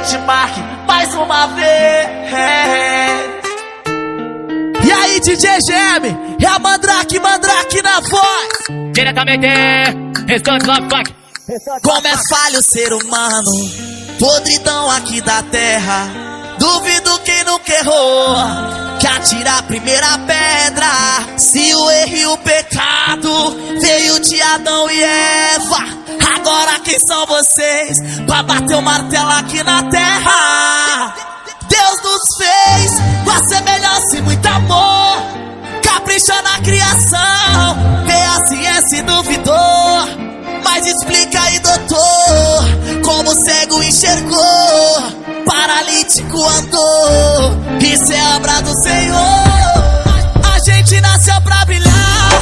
Hitmark mais uma vez. E aí, DJ GM, é a Mandrake na voz. Diretamente, Restante Love Funk. Como é falho o ser humano, podridão aqui da terra. Duvido quem nunca errou, que atira a primeira pedra. Se o erro e o pecado veio de Adão e Eva, agora quem são vocês pra bater o martelo aqui na terra? Deus nos fez com a semelhança e muito amor, capricha na criação, vê a ciência e duvidou. Mas explica aí, doutor, como o cego enxergou, paralítico andou. Isso é obra do Senhor. A gente nasceu pra brilhar,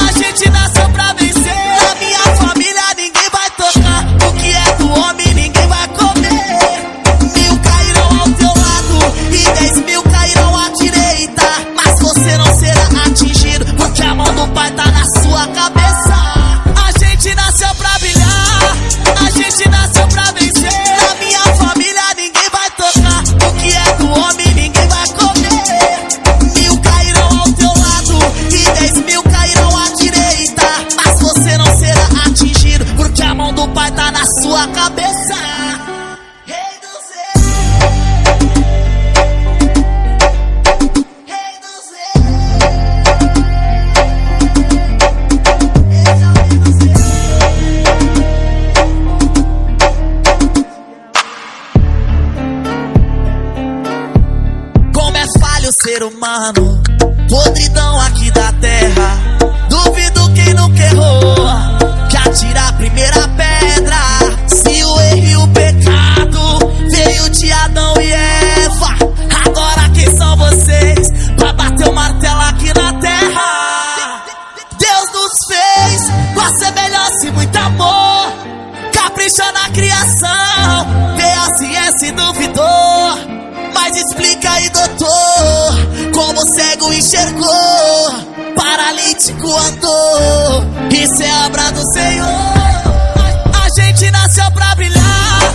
a gente nasceu pra vencer. Na minha família ninguém vai tocar, o que é do homem ninguém vai comer. 1000 cairão ao teu lado e 10.000 cairão à direita, mas você não será atingido, porque a mão do Pai tá na sua cabeça. A gente nasceu pra brilhar, a gente nasceu pra vencer. Na minha família ninguém vai tocar, o que é do homem ninguém vai comer. 1000 cairão ao teu lado e 10.000 cairão à direita, mas você não será atingido, porque a mão do Pai tá na sua cabeça. Rei dos reis, Rei dos reis, esse é o Rei dos reis. Como é falho o ser humano, podridão aqui da terra. Duvido quem nunca errou, que atira a primeira pedra. Se o erro e o pecado veio de Adão e Eva, agora quem são vocês pra bater o martelo aqui na terra? Deus nos fez com a semelhança e muito amor, capricha na criação, vê a ciência e duvidou. Mas explica aí, doutor, como o cego enxergou, paralítico andou. Isso é obra do Senhor. A gente nasceu pra brilhar,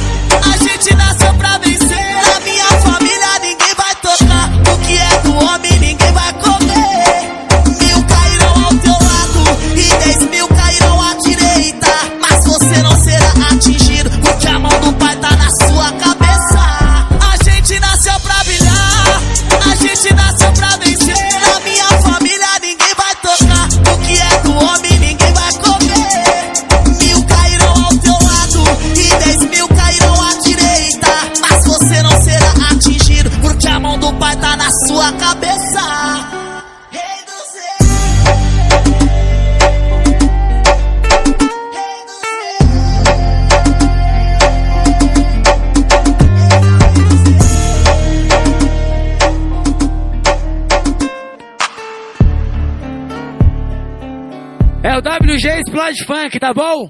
a gente nasceu pra vencer. Na minha família ninguém vai tocar, o que é do homem ninguém vai comer. 1000 cairão ao teu lado e 10.000 cairão à direita, mas você não será atingido, porque a mão do Pai tá na sua cabeça. A gente nasceu pra brilhar, a gente nasceu pra vencer. Na minha família ninguém vai tocar, o que é do homem ninguém vai comer. 1000 cairão ao teu lado e 10.000 cairão à direita, mas você não será atingido, porque a mão do Pai tá na sua cabeça. Rei dos reis, Rei dos É o WG Splash Funk, tá bom?